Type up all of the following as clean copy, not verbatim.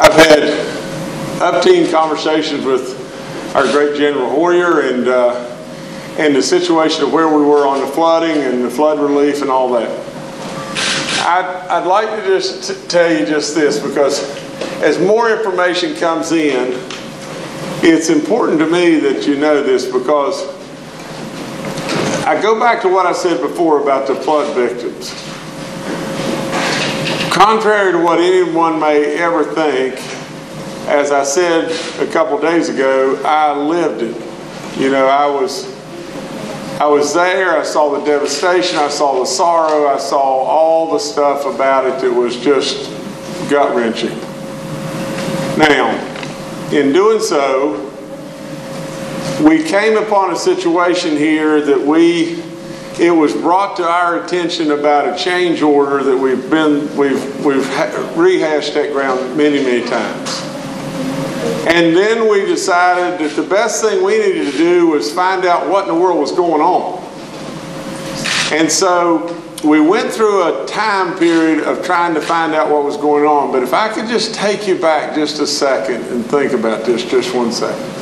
I've had up-team conversations with our great General Hoyer and the situation of where we were on the flooding and the flood relief and all that. I'd like to just tell you just this, because as more information comes in, it's important to me that you know this, because I go back to what I said before about the flood victims. Contrary to what anyone may ever think, as I said a couple days ago, I lived it. You know, I was there, I saw the devastation, I saw the sorrow, I saw all the stuff about it that was just gut-wrenching. Now, in doing so, we came upon a situation here that it was brought to our attention about a change order that we've rehashed that ground many, many times. And then we decided that the best thing we needed to do was find out what in the world was going on. And so we went through a time period of trying to find out what was going on. But if I could just take you back just a second and think about this just 1 second.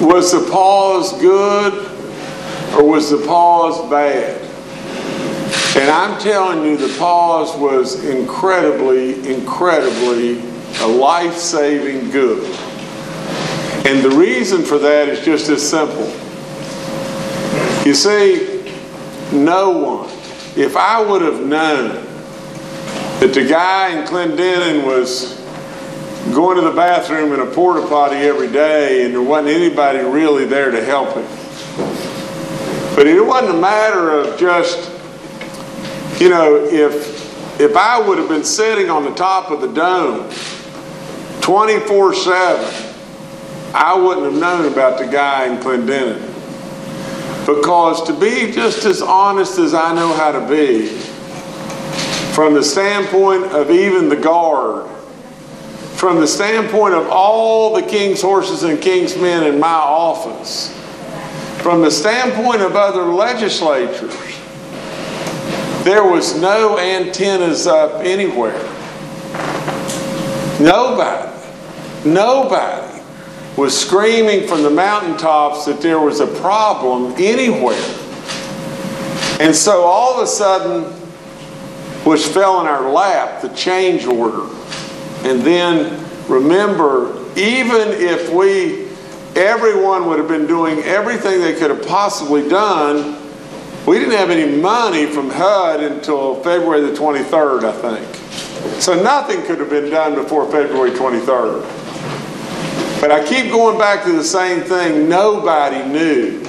Was the pause good? Or was the pause bad? And I'm telling you, the pause was incredibly, incredibly a life-saving good. And the reason for that is just as simple. You see, no one, if I would have known that the guy in Clendenin was going to the bathroom in a porta potty every day and there wasn't anybody really there to help him. But it wasn't a matter of just, you know, if I would have been sitting on the top of the dome 24/7, I wouldn't have known about the guy in Clendenin. Because to be just as honest as I know how to be, from the standpoint of even the guard, from the standpoint of all the king's horses and king's men in my office, from the standpoint of other legislatures, there was no antennas up anywhere. Nobody was screaming from the mountaintops that there was a problem anywhere. And so all of a sudden, which fell in our lap, the change order. And then remember, even if everyone would have been doing everything they could have possibly done, we didn't have any money from HUD until February the 23rd, I think. So nothing could have been done before February 23rd. But I keep going back to the same thing. Nobody knew.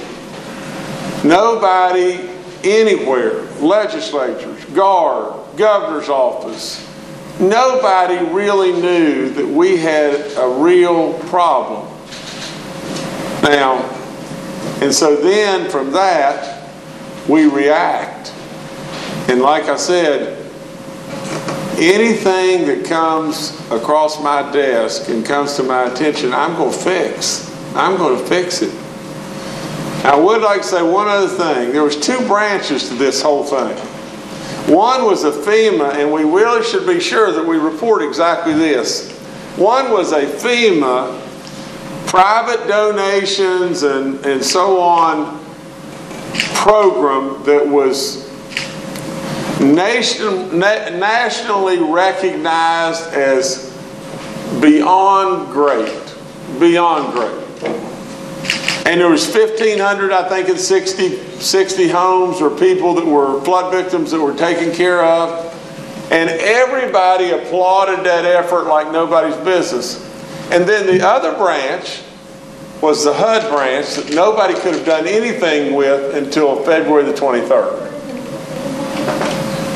Nobody anywhere, legislatures, guard, governor's office, nobody really knew that we had a real problem. Now, and so then from that, we react. And like I said, anything that comes across my desk and comes to my attention, I'm going to fix. I'm going to fix it. I would like to say one other thing. There was two branches to this whole thing. One was a FEMA, and we really should be sure that we report exactly this. One was a FEMA, private donations and so on program that was nationally recognized as beyond great. Beyond great. And there was 1,500, I think, and 60 homes or people that were flood victims that were taken care of. And everybody applauded that effort like nobody's business. And then the other branch was the HUD branch that nobody could have done anything with until February the 23rd.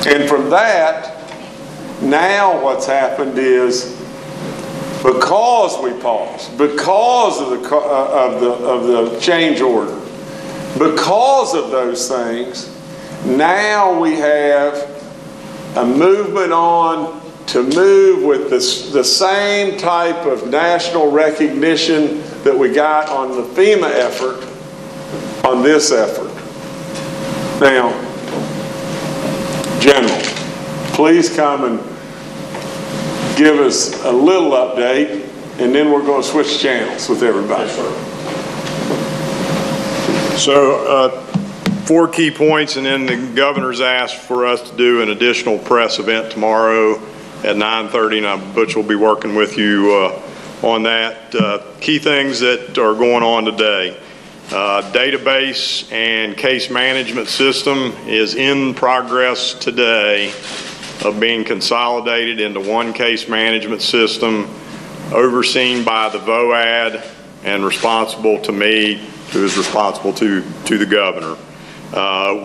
And from that, now what's happened is, because we paused, because of the change order, because of those things, now we have a movement on to move with the same type of national recognition that we got on the FEMA effort, on this effort. Now, General, please come and give us a little update, and then we're going to switch channels with everybody. Yes, sir. So 4 key points, and then the governor's asked for us to do an additional press event tomorrow at 9:30, and Butch will be working with you on that. Key things that are going on today. Database and case management system is in progress today of being consolidated into one case management system overseen by the VOAD and responsible to me, who is responsible to the governor.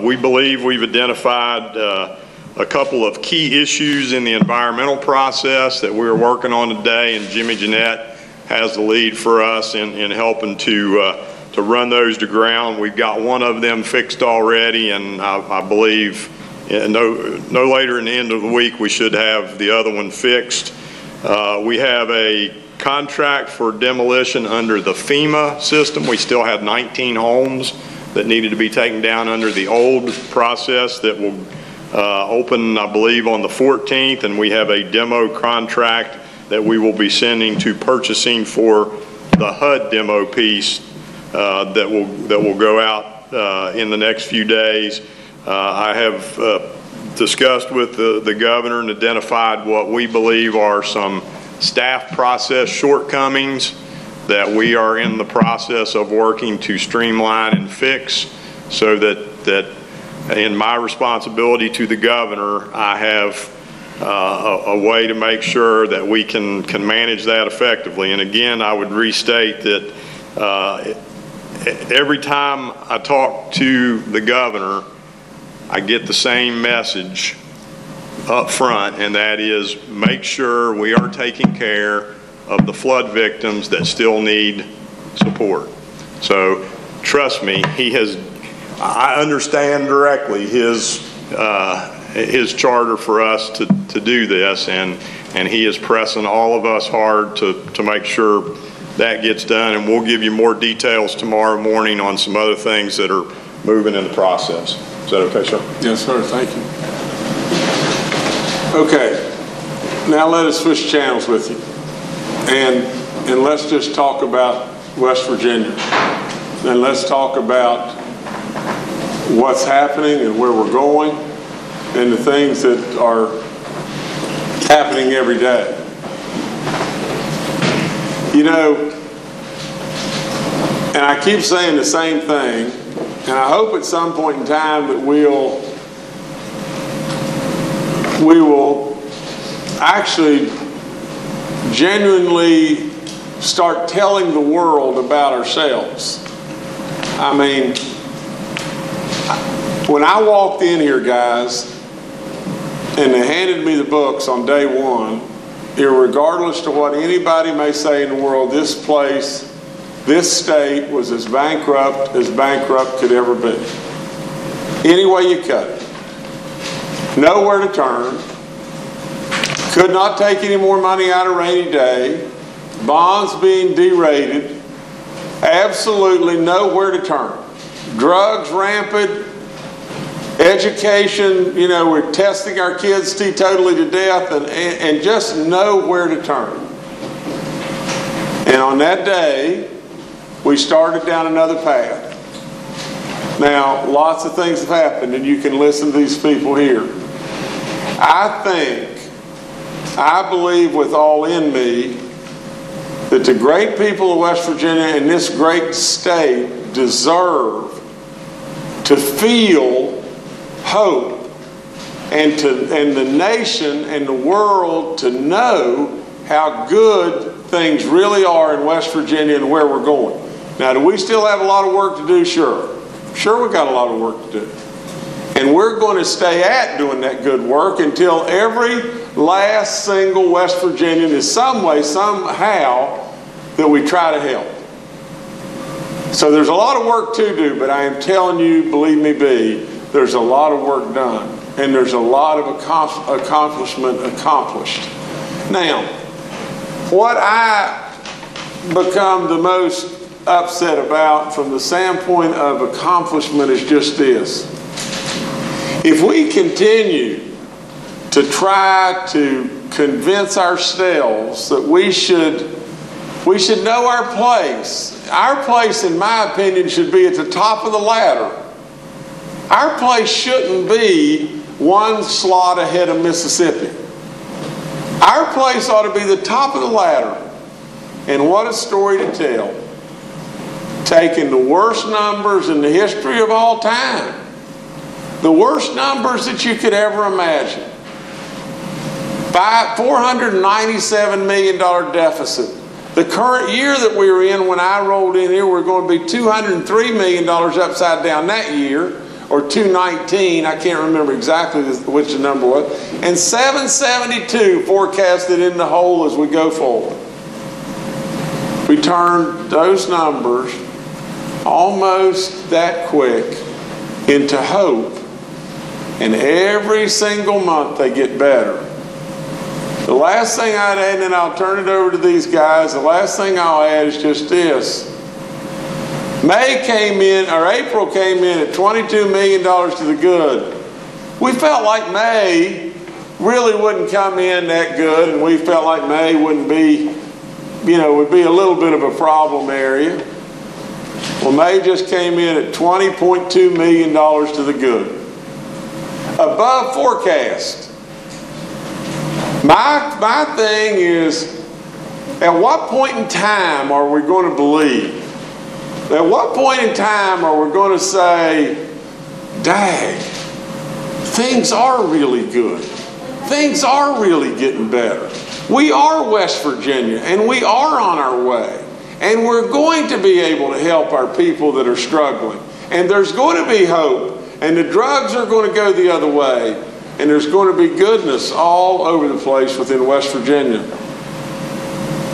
We believe we've identified a couple of key issues in the environmental process that we're working on today, and Jimmy Jeanette has the lead for us in helping to run those to ground. We've got one of them fixed already, and I believe no later in the end of the week we should have the other one fixed. We have a contract for demolition under the FEMA system. We still had 19 homes that needed to be taken down under the old process that will open, I believe, on the 14th, and we have a demo contract that we will be sending to purchasing for the HUD demo piece that will go out in the next few days. I have discussed with the governor and identified what we believe are some staff process shortcomings that we are in the process of working to streamline and fix, so that in my responsibility to the governor, I have a way to make sure that we can manage that effectively. And again, I would restate that every time I talk to the governor, I get the same message up front, and that is make sure we are taking care of the flood victims that still need support. So trust me, I understand directly his charter for us to do this, and he is pressing all of us hard to make sure that gets done, and we'll give you more details tomorrow morning on some other things that are moving in the process. Is that okay, sir? Yes, sir. Thank you. Okay. Now let us switch channels with you. And let's just talk about West Virginia. And let's talk about what's happening and where we're going and the things that are happening every day. You know, and I keep saying the same thing, and I hope at some point in time that we will actually genuinely start telling the world about ourselves. I mean, when I walked in here, guys, and they handed me the books on day one, irregardless to what anybody may say in the world, this place, this state was as bankrupt could ever be. Any way you cut it. Nowhere to turn. Could not take any more money out of rainy day. Bonds being derated. Absolutely nowhere to turn. Drugs rampant. Education, you know, we're testing our kids totally to death, and just nowhere to turn. And on that day, we started down another path. Now, lots of things have happened, and you can listen to these people here. I believe with all in me that the great people of West Virginia and this great state deserve to feel hope, and the nation and the world to know how good things really are in West Virginia and where we're going. Now, do we still have a lot of work to do? Sure. Sure, we've got a lot of work to do. And we're going to stay at doing that good work until every last single West Virginian is some way, somehow, that we try to help. So there's a lot of work to do, but I am telling you, believe me, there's a lot of work done, and there's a lot of accomplishment accomplished. Now, what I become the most upset about from the standpoint of accomplishment is just this. If we continue to try to convince ourselves that we should know our place. Our place, in my opinion, should be at the top of the ladder. Our place shouldn't be one slot ahead of Mississippi. Our place ought to be the top of the ladder. And what a story to tell. Taking the worst numbers in the history of all time. The worst numbers that you could ever imagine. $497 million deficit. The current year that we were in, when I rolled in here, we're going to be $203 million upside down that year, or 219, I can't remember exactly which the number was, and 772 forecasted in the hole as we go forward. We turned those numbers almost that quick into hope, and every single month they get better. The last thing I'd add, and then I'll turn it over to these guys, the last thing I'll add is just this. April came in at $22 million to the good. We felt like May really wouldn't come in that good, and we felt like May wouldn't be, would be a little bit of a problem area. Well, May just came in at $20.2 million to the good. Above forecast. My thing is, at what point in time are we going to believe? At what point in time are we going to say, dang, things are really good. Things are really getting better. We are West Virginia, and we are on our way. And we're going to be able to help our people that are struggling. And there's going to be hope. And the drugs are going to go the other way. And there's going to be goodness all over the place within West Virginia.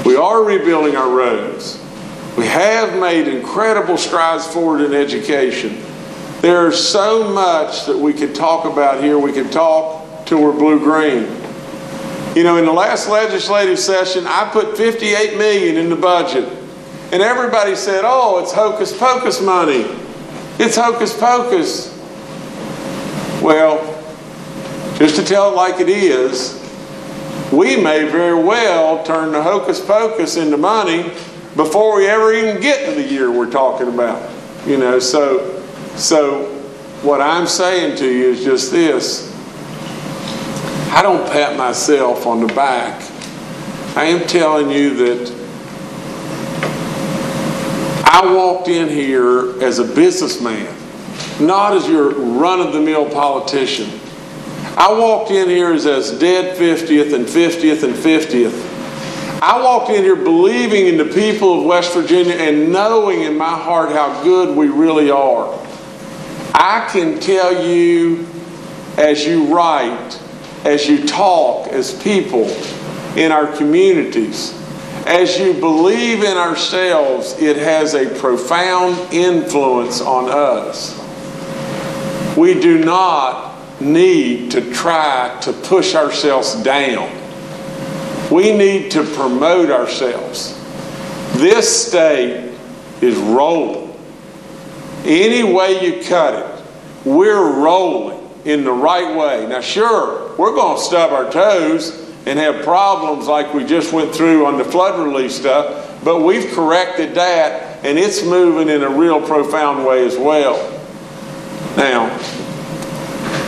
We are rebuilding our roads. We have made incredible strides forward in education. There's so much that we could talk about here. We could talk till we're blue-green. In the last legislative session, I put $58 million in the budget. And everybody said, oh, it's hocus pocus money. It's hocus pocus. Well, just to tell it like it is, we may very well turn the hocus pocus into money before we ever even get to the year we're talking about. So what I'm saying to you is just this. I don't pat myself on the back. I am telling you that I walked in here as a businessman, not as your run-of-the-mill politician. I walked in here as dead 50th and 50th and 50th. I walked in here believing in the people of West Virginia and knowing in my heart how good we really are. I can tell you, as you write, as you talk as people in our communities, as you believe in ourselves, it has a profound influence on us. We do not need to try to push ourselves down. We need to promote ourselves. This state is rolling. Any way you cut it, we're rolling in the right way. Now sure, we're going to stub our toes and have problems like we just went through on the flood relief stuff, but we've corrected that, and it's moving in a real profound way as well. Now,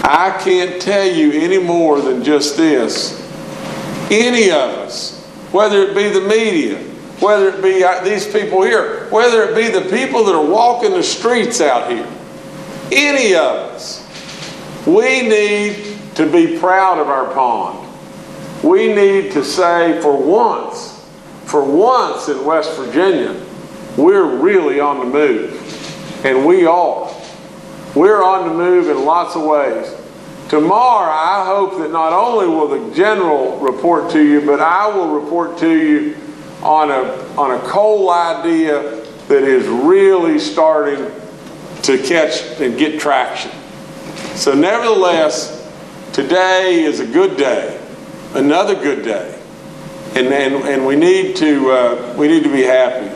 I can't tell you any more than just this. Any of us, whether it be the media, whether it be these people here, whether it be the people that are walking the streets out here, any of us, we need to be proud of our pond. We need to say for once in West Virginia, we're really on the move. And we are. We're on the move in lots of ways. Tomorrow, I hope that not only will the general report to you, but I will report to you on a coal idea that is really starting to catch and get traction. So nevertheless, today is a good day, another good day, and we need to be happy.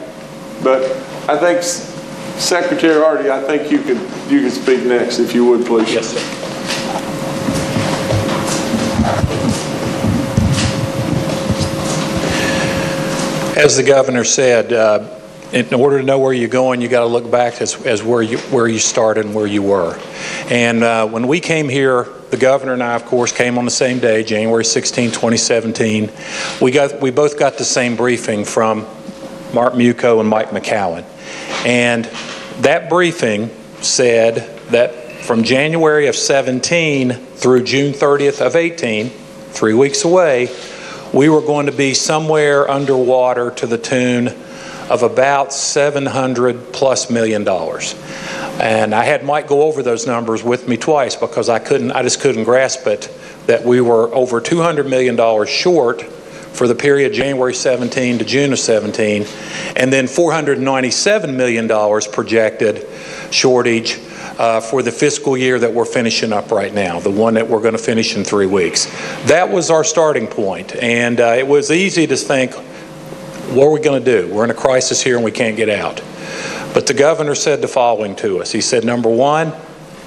But I think Secretary Hardy, I think you can speak next, if you would, please. Yes, sir. As the governor said, in order to know where you're going, you got to look back as where you started and where you were. And when we came here, the governor and I, of course, came on the same day, January 16, 2017. We both got the same briefing from Mark Muco and Mike McCowan. And that briefing said that from January of 17 through June 30th of 18, 3 weeks away, we were going to be somewhere underwater to the tune of about $700+ million. And I had Mike go over those numbers with me twice because I just couldn't grasp it, that we were over $200 million short for the period January 17 to June of 17, and then $497 million projected shortage for the fiscal year that we're finishing up right now, the one that we're going to finish in 3 weeks. That was our starting point, and it was easy to think, what are we going to do? We're in a crisis here and we can't get out. But the governor said the following to us. He said, number one,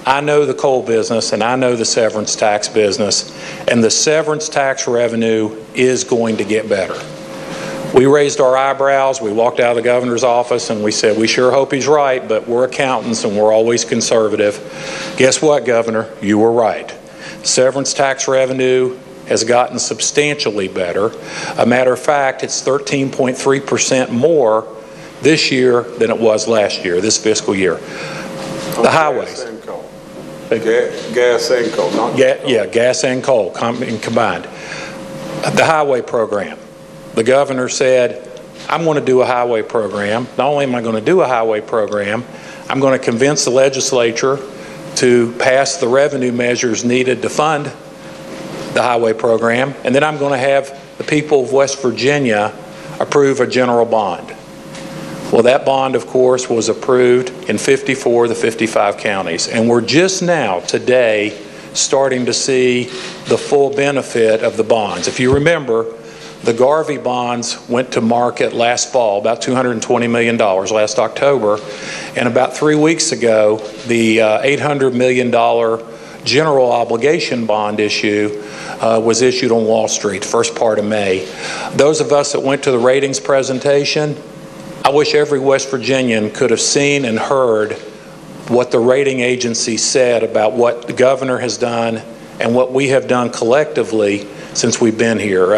I know the coal business and I know the severance tax business, and the severance tax revenue is going to get better. We raised our eyebrows. We walked out of the governor's office and we said, we sure hope he's right, but we're accountants and we're always conservative. Guess what, Governor? You were right. Severance tax revenue has gotten substantially better. A matter of fact, it's 13.3% more this year than it was last year, this fiscal year. The highways. Gas and coal. Gas and coal, not coal. Yeah, gas and coal combined. The highway program. The governor said, I'm going to do a highway program. Not only am I going to do a highway program, I'm going to convince the legislature to pass the revenue measures needed to fund the highway program, and then I'm going to have the people of West Virginia approve a general bond. Well, that bond, of course, was approved in 54 of the 55 counties, and we're just now, today, starting to see the full benefit of the bonds. If you remember, the Garvey bonds went to market last fall, about $220 million last October, and about 3 weeks ago, the $800 million general obligation bond issue was issued on Wall Street, first part of May. Those of us that went to the ratings presentation, I wish every West Virginian could have seen and heard what the rating agency said about what the governor has done and what we have done collectively since we've been here.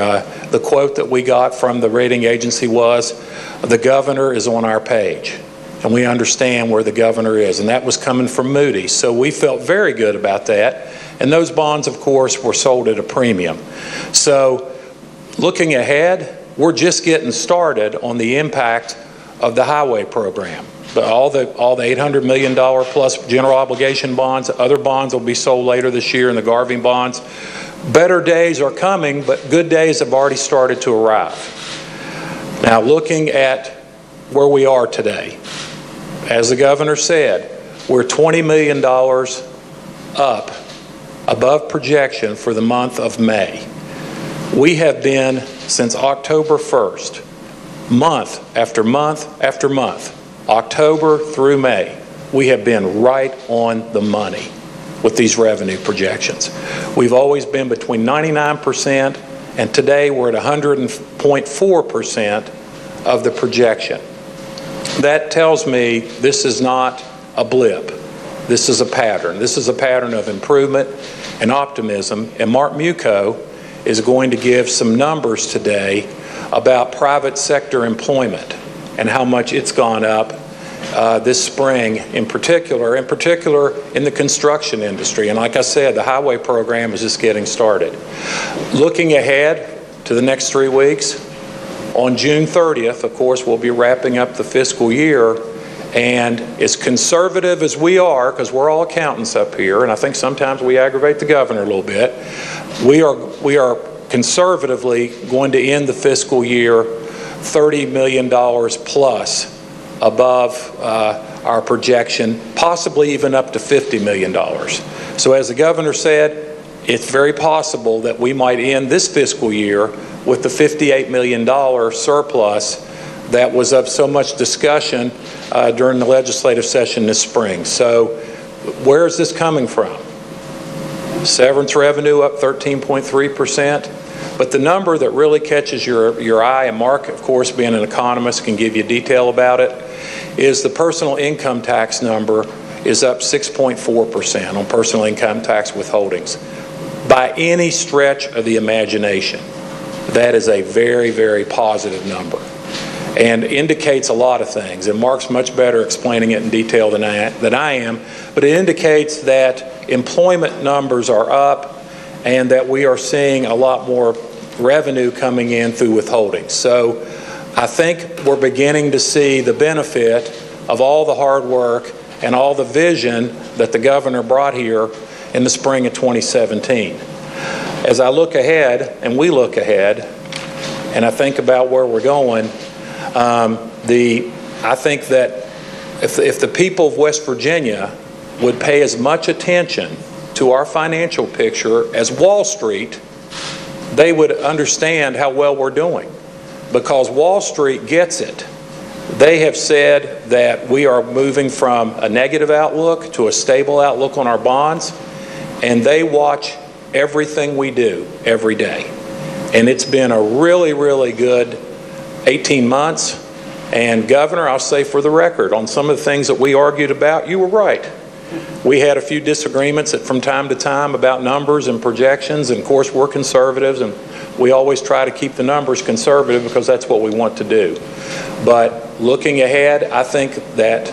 The quote that we got from the rating agency was, the governor is on our page, and we understand where the governor is, and that was coming from Moody's. So we felt very good about that, and those bonds, of course, were sold at a premium. So looking ahead, we're just getting started on the impact of the highway program. But all the $800 million plus general obligation bonds, other bonds will be sold later this year, and the Garvey bonds. Better days are coming, but good days have already started to arrive. Now, looking at where we are today, as the governor said, we're $20 million up above projection for the month of May. We have been, since October 1st, month after month after month, October through May, we have been right on the money with these revenue projections. We've always been between 99%, and today we're at 100.4% of the projection. That tells me this is not a blip. This is a pattern. This is a pattern of improvement and optimism, and Mark Muco is going to give some numbers today about private sector employment and how much it's gone up this spring, in particular in the construction industry. And like I said, the highway program is just getting started. Looking ahead to the next 3 weeks, on June 30th, of course, we'll be wrapping up the fiscal year, and as conservative as we are, because we're all accountants up here, and I think sometimes we aggravate the governor a little bit, we are conservatively going to end the fiscal year $30 million plus above our projection, possibly even up to $50 million. So as the governor said, it's very possible that we might end this fiscal year with the $58 million surplus that was of so much discussion during the legislative session this spring. So where is this coming from? Severance revenue up 13.3%. But the number that really catches your eye, and Mark, of course, being an economist, can give you detail about it, is the personal income tax number is up 6.4% on personal income tax withholdings. By any stretch of the imagination, that is a very, very positive number and indicates a lot of things. And Mark's much better explaining it in detail than I am, but it indicates that employment numbers are up and that we are seeing a lot more revenue coming in through withholdings. So I think we're beginning to see the benefit of all the hard work and all the vision that the governor brought here in the spring of 2017. As I look ahead, and we look ahead, and I think about where we're going, I think that if the people of West Virginia would pay as much attention to our financial picture as Wall Street, they would understand how well we're doing, because Wall Street gets it. They have said that we are moving from a negative outlook to a stable outlook on our bonds, and they watch everything we do every day. And it's been a really, really good 18 months. And Governor, I'll say for the record, on some of the things that we argued about, you were right. We had a few disagreements from time to time about numbers and projections, and of course we're conservatives, and we always try to keep the numbers conservative because that's what we want to do. But looking ahead, I think that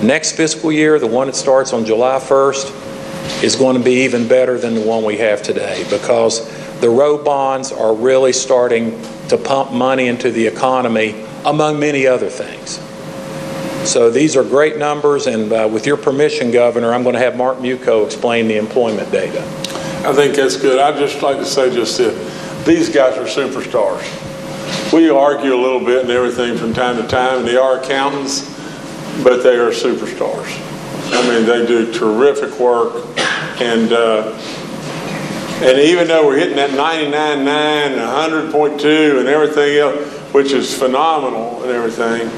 next fiscal year, the one that starts on July 1st, is going to be even better than the one we have today, because the road bonds are really starting to pump money into the economy, among many other things. So these are great numbers, and with your permission, Governor, I'm going to have Mark Muco explain the employment data. I think that's good. I'd just like to say just this. These guys are superstars. We argue a little bit and everything from time to time, and they are accountants, but they are superstars. I mean, they do terrific work, and even though we're hitting that 99.9 and 100.2 and everything else, which is phenomenal and everything,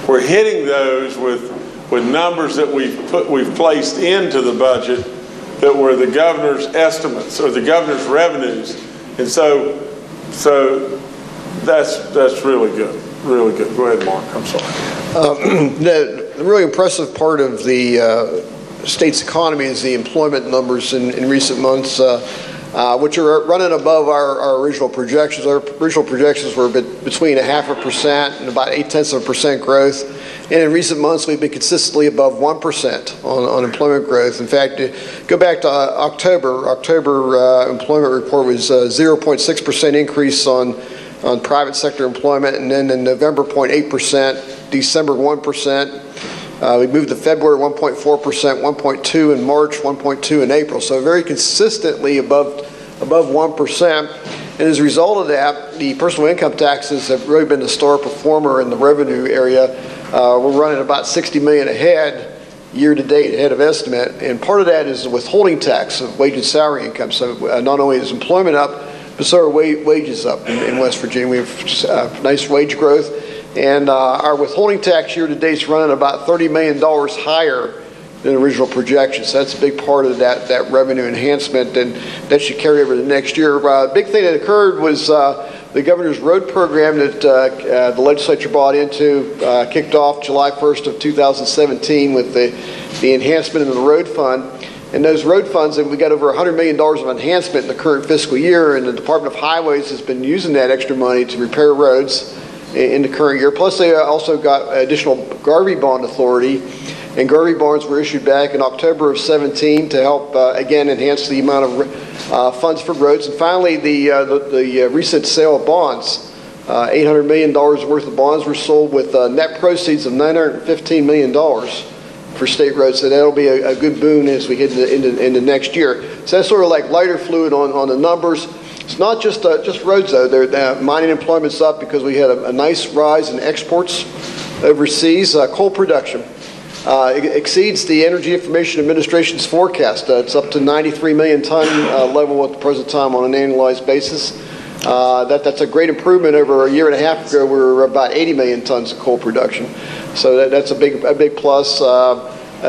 we're hitting those with numbers that we've placed into the budget that were the governor's estimates or the governor's revenues, and so that's really good, really good. Go ahead, Mark. I'm sorry. The really impressive part of the state's economy is the employment numbers in recent months, which are running above our original projections. Our original projections were between 0.5% and about 0.8% growth. And in recent months, we've been consistently above 1% on employment growth. In fact, go back to October employment report was 0.6% increase on private sector employment, and then in November 0.8%, December 1%. We moved to February 1.4%, 1.2 in March, 1.2 in April. So very consistently above 1%. And as a result of that, the personal income taxes have really been the star performer in the revenue area. We're running about $60 million ahead year to date, ahead of estimate. And part of that is the withholding tax of wage and salary income. So not only is employment up, but so are wages up in West Virginia. We have nice wage growth. And our withholding tax year to date is running about $30 million higher than original projections. So that's a big part of that revenue enhancement, and that should carry over to next year. The big thing that occurred was the governor's road program that the legislature bought into, kicked off July 1st of 2017 with the enhancement in the road fund. And those road funds, and we got over $100 million of enhancement in the current fiscal year, and the Department of Highways has been using that extra money to repair roads in the current year. Plus, they also got additional Garvey bond authority, and Garvey bonds were issued back in October of 17 to help, again, enhance the amount of funds for roads. And finally, the recent sale of bonds, $800 million worth of bonds were sold with net proceeds of $915 million for state roads. So that'll be a good boon as we get into next year. So that's sort of like lighter fluid on the numbers. It's not just roads, though. Mining employment's up because we had a nice rise in exports overseas. Coal production exceeds the Energy Information Administration's forecast. It's up to 93 million ton level at the present time on an annualized basis. That's a great improvement. Over a year and a half ago, we were about 80 million tons of coal production. So that's a big plus.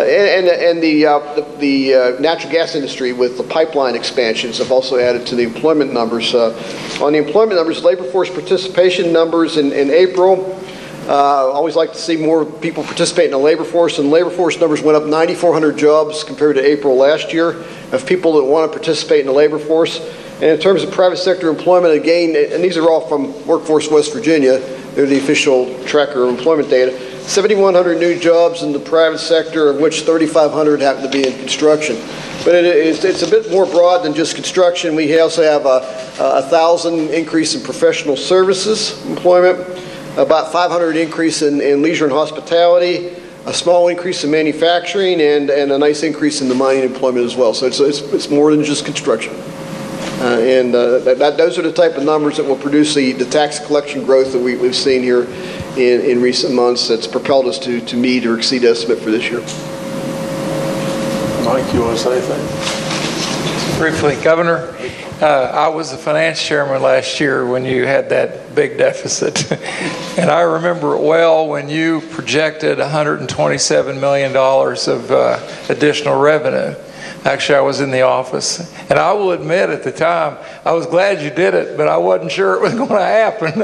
And the natural gas industry with the pipeline expansions have also added to the employment numbers. On the employment numbers, labor force participation numbers in April, always like to see more people participate in the labor force, and labor force numbers went up 9,400 jobs compared to April last year of people that want to participate in the labor force. And in terms of private sector employment, again, and these are all from Workforce West Virginia, they're the official tracker of employment data, 7,100 new jobs in the private sector, of which 3,500 happen to be in construction. But it's a bit more broad than just construction. We also have a 1,000 increase in professional services employment, about 500 increase in leisure and hospitality, a small increase in manufacturing, and a nice increase in the mining employment as well. So it's more than just construction. Those are the type of numbers that will produce the tax collection growth that we've seen here in recent months that's propelled us to meet or exceed estimate for this year. Mike, you want to say anything? Briefly, Governor, I was the finance chairman last year when you had that big deficit. And I remember it well when you projected $127 million of additional revenue. Actually, I was in the office. And I will admit at the time, I was glad you did it, but I wasn't sure it was going to happen.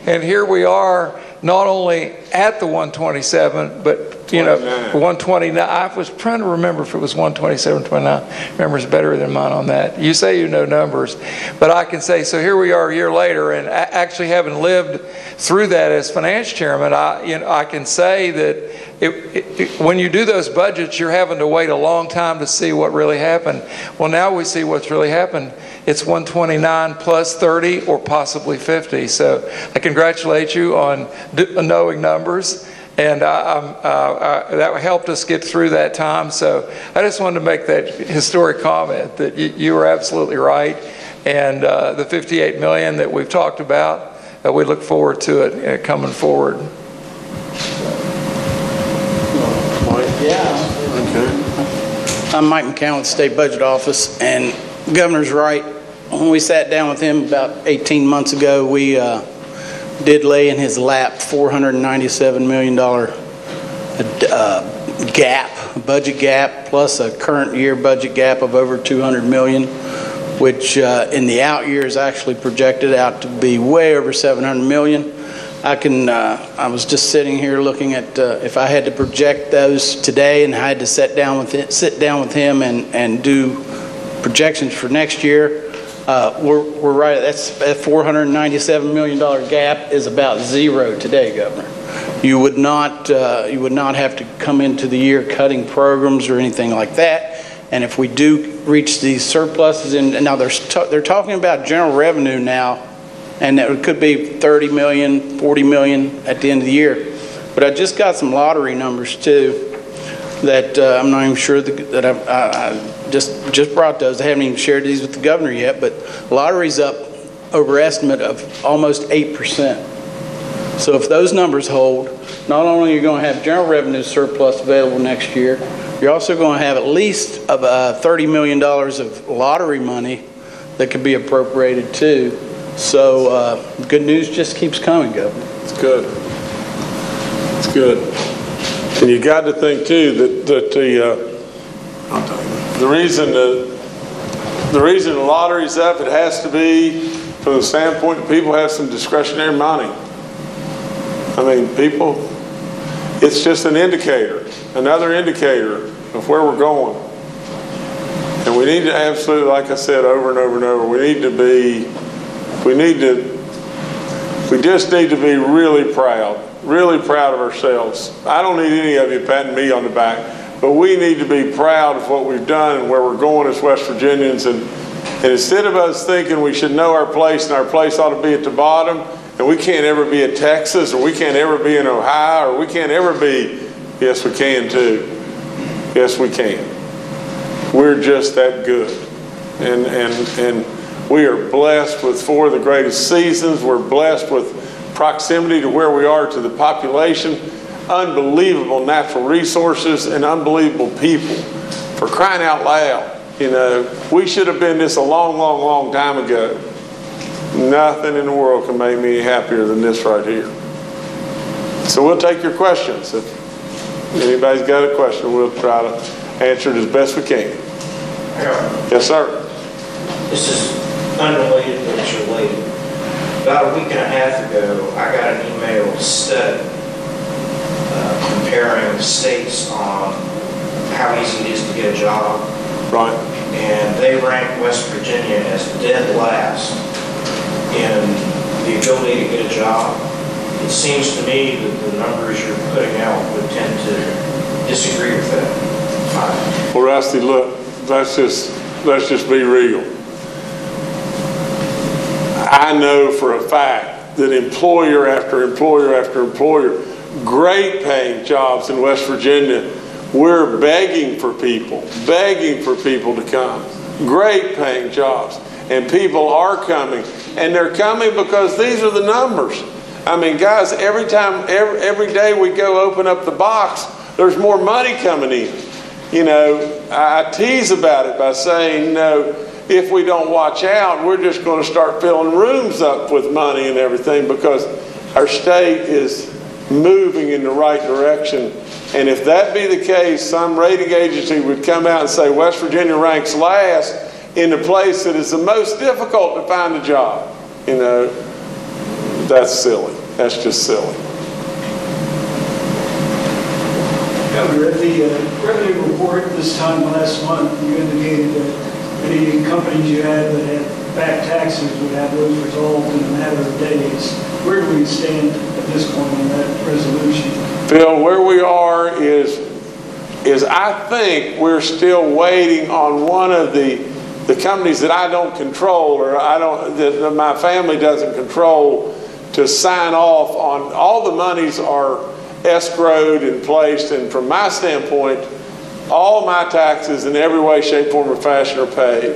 And here we are, not only at the 127, but 129. I was trying to remember if it was 127, 29. Memory's better than mine on that. You say you know numbers, but I can say, so here we are a year later, and actually having lived through that as finance chairman, I can say that when you do those budgets, you're having to wait a long time to see what really happened. Well, now we see what's really happened. It's 129 plus 30 or possibly 50. So I congratulate you on knowing numbers. And that helped us get through that time. So I just wanted to make that historic comment that you were absolutely right. And the $58 million that we've talked about, we look forward to it coming forward. Yeah. Okay. I'm Mike McCown with the State Budget Office, and the Governor's right. When we sat down with him about 18 months ago, we did lay in his lap $497 million budget gap, plus a current year budget gap of over $200 million, which in the out years actually projected out to be way over $700 million. I was just sitting here looking at if I had to project those today and I had to sit down with him and do projections for next year, we're right. That $497 million gap is about zero today, Governor. You would not have to come into the year cutting programs or anything like that. And if we do reach these surpluses, and now they're talking about general revenue now, and it could be 30 million, 40 million at the end of the year. But I just got some lottery numbers too that I'm not even sure that I just brought those. I haven't even shared these with the Governor yet, but lottery's up over estimate of almost 8%. So if those numbers hold, not only are you going to have general revenue surplus available next year, you're also going to have at least $30 million of lottery money that could be appropriated too. So good news just keeps coming, Governor. It's good. It's good. And you got to think too that the reason the lottery's up, it has to be from the standpoint that people have some discretionary money. I mean, people, it's just an indicator, another indicator of where we're going. And we need to absolutely, like I said over and over and over, we just need to be really proud of ourselves. I don't need any of you patting me on the back, but we need to be proud of what we've done and where we're going as West Virginians. And instead of us thinking we should know our place and our place ought to be at the bottom, and we can't ever be in Texas, or we can't ever be in Ohio, or we can't ever be, yes, we can too. Yes, we can. We're just that good. And we are blessed with 4 of the greatest seasons. We're blessed with proximity to where we are to the population, unbelievable natural resources, and unbelievable people. For crying out loud, we should have been this a long, long, long time ago. Nothing in the world can make me happier than this right here. So we'll take your questions. Anybody's got a question, we'll try to answer it as best we can. Harold, Yes, sir. this is unrelated, but it's related. About a week and a half ago, I got an email study comparing states on how easy it is to get a job. Right. And they ranked West Virginia as dead last in the ability to get a job. It seems to me that the numbers you're putting out would tend to disagree with that. Well, Rusty, look, let's just be real. I know for a fact that employer after employer after employer, great paying jobs in West Virginia, we're begging for people to come. Great paying jobs. And people are coming. And they're coming because these are the numbers. I mean, guys, every day we go open up the box, there's more money coming in. You know, I tease about it by saying, you know, if we don't watch out, we're just going to start filling rooms up with money and everything because our state is moving in the right direction. And if that be the case, some rating agency would come out and say West Virginia ranks last in the place that is the most difficult to find a job. You know, that's silly. That's just silly. Governor, at the revenue report this time last month, you indicated that any companies you had that had back taxes would have those resolved in a matter of days. Where do we stand at this point on that resolution? Phil, where we are is I think we're still waiting on one of the companies that I don't control or that my family doesn't control to sign off on. All the monies are escrowed and placed, and from my standpoint, all my taxes in every way, shape, form, or fashion are paid.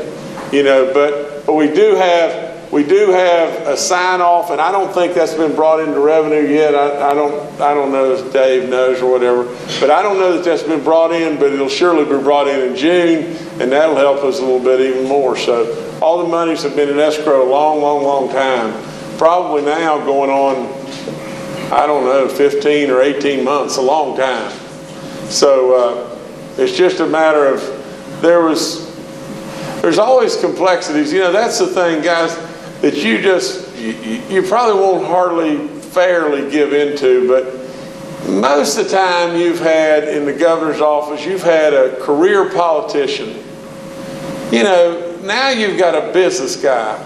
You know, but we do have a sign off, and I don't think that's been brought into revenue yet. I don't know if Dave knows or whatever, but I don't know that that's been brought in, but it'll surely be brought in June, and that'll help us a little bit even more. So all the monies have been in escrow a long time. Probably now going on, I don't know, 15 or 18 months, a long time. So it's just a matter of, there's always complexities. You know, that's the thing, guys, that you probably won't hardly fairly give into, but most of the time you've had in the governor's office, you've had a career politician. You know, now you've got a business guy.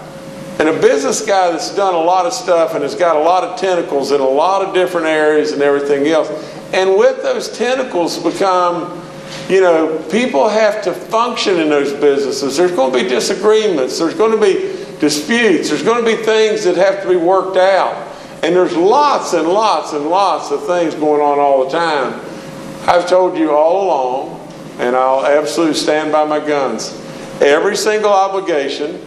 And a business guy that's done a lot of stuff and has got a lot of tentacles in a lot of different areas and everything else. And with those tentacles become, you know, people have to function in those businesses. There's going to be disagreements. There's going to be disputes. There's going to be things that have to be worked out. And there's lots and lots and lots of things going on all the time. I've told you all along, and I'll absolutely stand by my guns, every single obligation,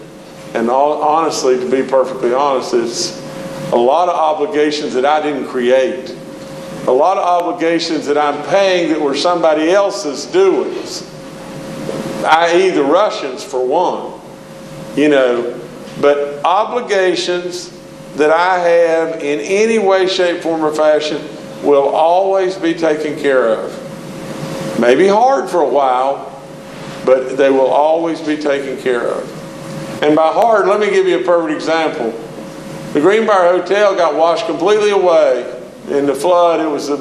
and honestly, to be perfectly honest, it's a lot of obligations that I didn't create. A lot of obligations that I'm paying that were somebody else's doings, i.e. the Russians for one. You know, but obligations that I have in any way, shape, form, or fashion will always be taken care of. Maybe hard for a while, but they will always be taken care of. And by hard, let me give you a perfect example. The Greenbrier Hotel got washed completely away in the flood. It was the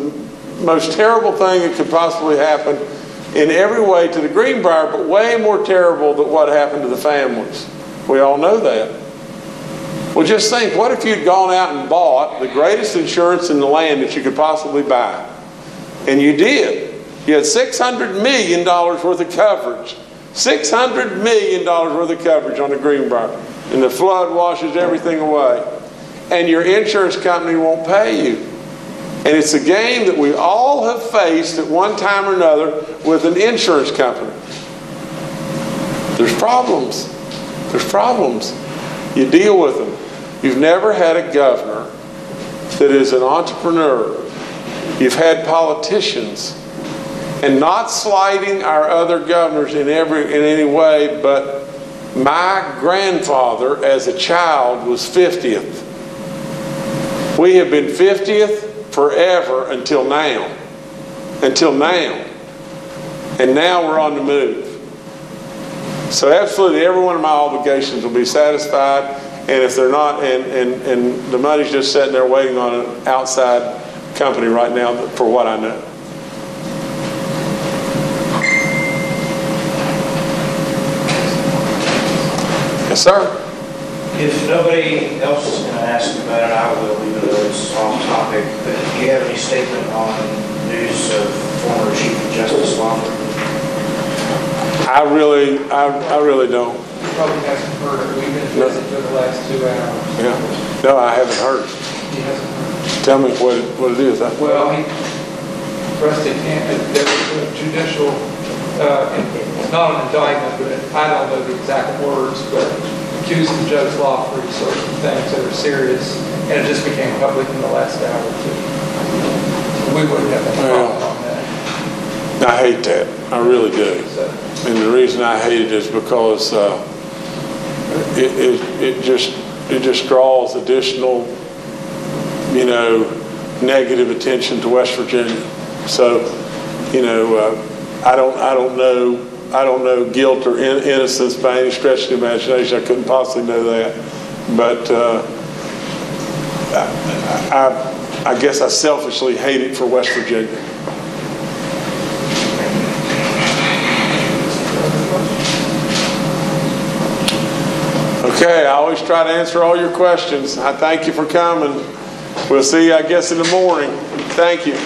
most terrible thing that could possibly happen in every way to the Greenbrier, but way more terrible than what happened to the families. We all know that. Well, just think, what if you'd gone out and bought the greatest insurance in the land that you could possibly buy? And you did. You had $600 million worth of coverage. $600 million worth of coverage on the Greenbrier. And the flood washes everything away. And your insurance company won't pay you. And it's a game that we all have faced at one time or another with an insurance company. There's problems. There's problems. You deal with them. You've never had a governor that is an entrepreneur. You've had politicians. And not slighting our other governors in any way, but my grandfather as a child was 50th. We have been 50th forever until now. until now. And now we're on the move. So absolutely every one of my obligations will be satisfied, and if they're not, and the money's just sitting there waiting on an outside company right now for what I know. Yes, sir. If nobody else is going to ask about it, I will, even though it's off topic. But do you have any statement on news of former Chief of Justice Wofford? I really don't. You probably hasn't heard it. We've been busy for the last 2 hours. Yeah. No, I haven't heard. He hasn't heard. Tell me what it is. Well, Rusty Canton, there was a judicial, it's not an indictment, but I don't know the exact words, but accusing Judge Lawford of certain things that are serious, and it just became public in the last hour or two. We wouldn't have any problem on that. I hate that. I really do. And the reason I hate it is because it just draws additional, negative attention to West Virginia. So, I don't know guilt or innocence by any stretch of the imagination. I couldn't possibly know that. But I guess I selfishly hate it for West Virginia. Okay, I always try to answer all your questions. I thank you for coming. We'll see you, I guess, in the morning. Thank you.